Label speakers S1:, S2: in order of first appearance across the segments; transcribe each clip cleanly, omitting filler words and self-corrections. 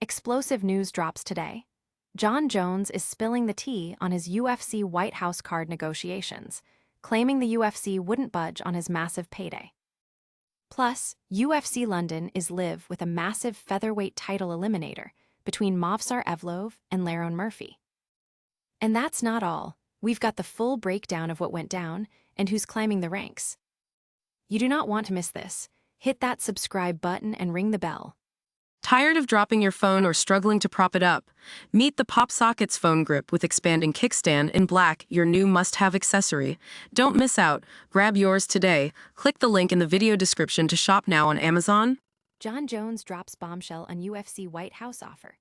S1: Explosive news drops today. Jon Jones is spilling the tea on his UFC White House card negotiations, claiming the UFC wouldn't budge on his massive payday. Plus, UFC London is live with a massive featherweight title eliminator between Movsar Evloev and Lerone Murphy. And that's not all. We've got the full breakdown of what went down and who's climbing the ranks. You do not want to miss this. Hit that subscribe button and ring the bell.
S2: Tired of dropping your phone or struggling to prop it up? Meet the Pop Sockets phone grip with expanding kickstand in black, your new must-have accessory. Don't miss out. Grab yours today. Click the link in the video description to shop now on Amazon.
S1: Jon Jones drops bombshell on UFC White House offer.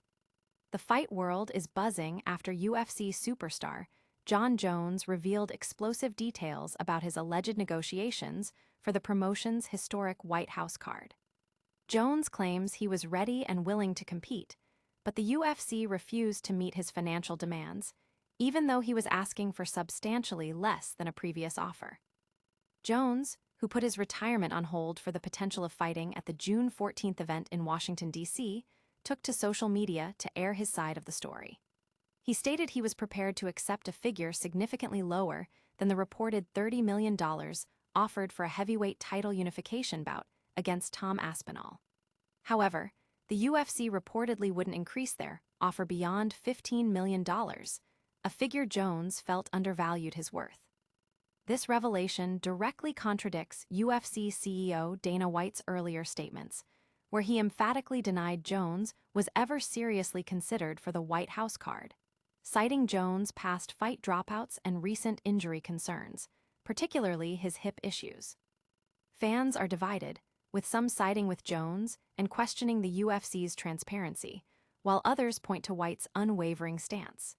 S1: The fight world is buzzing after UFC superstar Jon Jones revealed explosive details about his alleged negotiations for the promotion's historic White House card. Jones claims he was ready and willing to compete, but the UFC refused to meet his financial demands, even though he was asking for substantially less than a previous offer. Jones, who put his retirement on hold for the potential of fighting at the June 14th event in Washington, D.C., took to social media to air his side of the story. He stated he was prepared to accept a figure significantly lower than the reported $30 million offered for a heavyweight title unification bout against Tom Aspinall. However, the UFC reportedly wouldn't increase their offer beyond $15 million, a figure Jones felt undervalued his worth. This revelation directly contradicts UFC CEO Dana White's earlier statements, where he emphatically denied Jones was ever seriously considered for the White House card, citing Jones' past fight dropouts and recent injury concerns, particularly his hip issues. Fans are divided, with some siding with Jones and questioning the UFC's transparency, while others point to White's unwavering stance.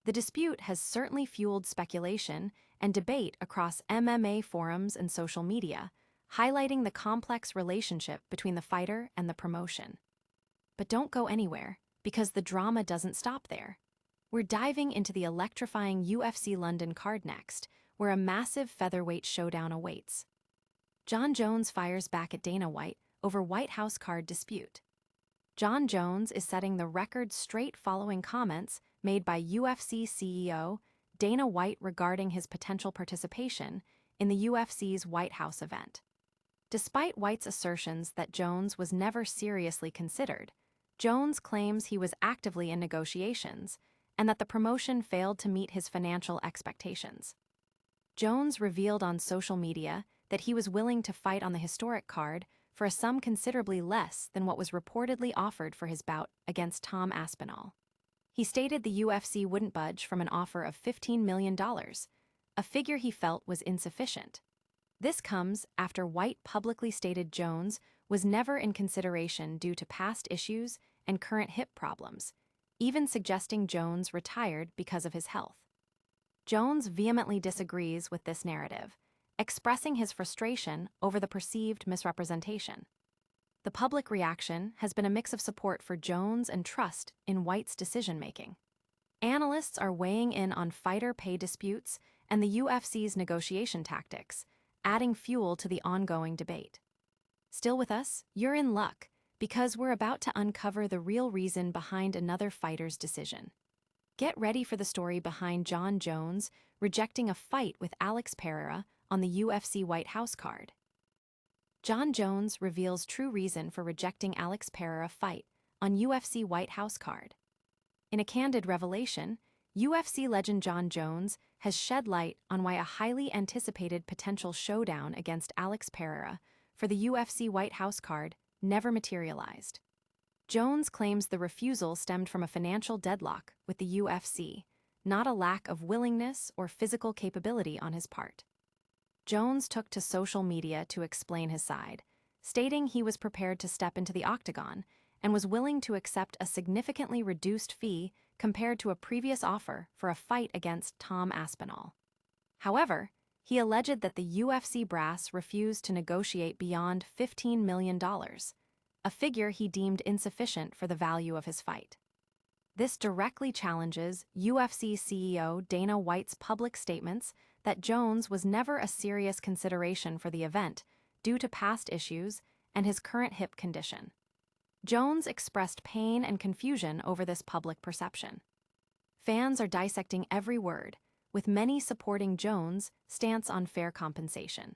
S1: The dispute has certainly fueled speculation and debate across MMA forums and social media, highlighting the complex relationship between the fighter and the promotion. But don't go anywhere, because the drama doesn't stop there. We're diving into the electrifying UFC London card next, where a massive featherweight showdown awaits. Jon Jones fires back at Dana White over White House card dispute. Jon Jones is setting the record straight following comments made by UFC CEO Dana White regarding his potential participation in the UFC's White House event. Despite White's assertions that Jones was never seriously considered, Jones claims he was actively in negotiations and that the promotion failed to meet his financial expectations. Jones revealed on social media that he was willing to fight on the historic card for a sum considerably less than what was reportedly offered for his bout against Tom Aspinall. He stated the UFC wouldn't budge from an offer of $15 million, a figure he felt was insufficient. This comes after White publicly stated Jones was never in consideration due to past issues and current hip problems, even suggesting Jones retired because of his health. Jones vehemently disagrees with this narrative, expressing his frustration over the perceived misrepresentation. The public reaction has been a mix of support for Jones and trust in White's decision-making. Analysts are weighing in on fighter pay disputes and the UFC's negotiation tactics, adding fuel to the ongoing debate. Still with us? You're in luck, because we're about to uncover the real reason behind another fighter's decision. Get ready for the story behind Jon Jones rejecting a fight with Alex Pereira on the UFC White House card. Jon Jones reveals true reason for rejecting Alex Pereira fight on UFC White House card. In a candid revelation, UFC legend Jon Jones has shed light on why a highly anticipated potential showdown against Alex Pereira for the UFC White House card never materialized. Jones claims the refusal stemmed from a financial deadlock with the UFC, not a lack of willingness or physical capability on his part. Jones took to social media to explain his side, stating he was prepared to step into the octagon and was willing to accept a significantly reduced fee compared to a previous offer for a fight against Tom Aspinall. However, he alleged that the UFC brass refused to negotiate beyond $15 million, a figure he deemed insufficient for the value of his fight. This directly challenges UFC CEO Dana White's public statements that Jones was never a serious consideration for the event due to past issues and his current hip condition. Jones expressed pain and confusion over this public perception. Fans are dissecting every word, with many supporting Jones' stance on fair compensation.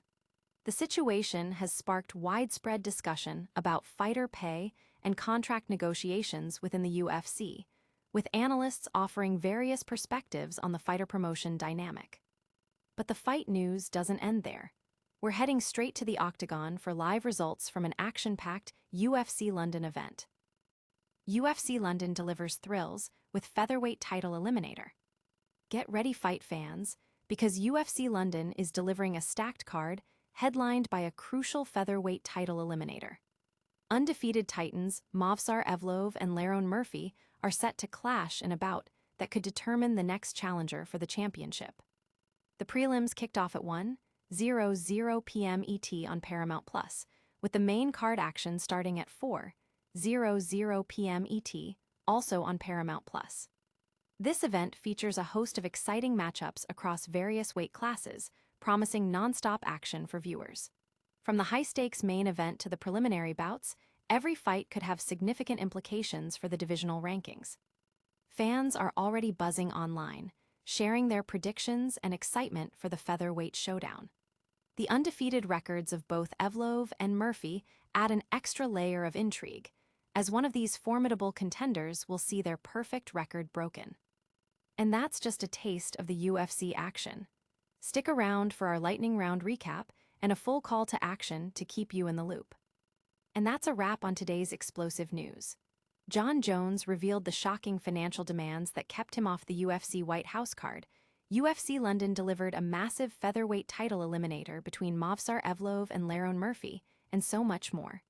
S1: The situation has sparked widespread discussion about fighter pay and contract negotiations within the UFC, with analysts offering various perspectives on the fighter promotion dynamic. But the fight news doesn't end there. We're heading straight to the octagon for live results from an action-packed UFC London event. UFC London delivers thrills with featherweight title eliminator. Get ready, fight fans, because UFC London is delivering a stacked card headlined by a crucial featherweight title eliminator. Undefeated titans Movsar, Evloev, and Lerone Murphy are set to clash in a bout that could determine the next challenger for the championship. The prelims kicked off at 1:00 p.m. ET on Paramount+, with the main card action starting at 4:00 p.m. ET, also on Paramount+. This event features a host of exciting matchups across various weight classes, promising non-stop action for viewers. From the high-stakes main event to the preliminary bouts, every fight could have significant implications for the divisional rankings. Fans are already buzzing online, sharing their predictions and excitement for the featherweight showdown. The undefeated records of both Evloev and Murphy add an extra layer of intrigue, as one of these formidable contenders will see their perfect record broken. And that's just a taste of the UFC action. Stick around for our lightning round recap and a full call to action to keep you in the loop. And that's a wrap on today's explosive news. Jon Jones revealed the shocking financial demands that kept him off the UFC White House card. UFC London delivered a massive featherweight title eliminator between Movsar, Evloev, and Lerone Murphy, and so much more.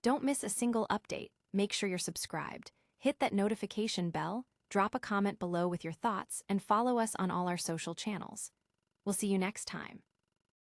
S1: Don't miss a single update. Make sure you're subscribed. Hit that notification bell, drop a comment below with your thoughts, and follow us on all our social channels. We'll see you next time.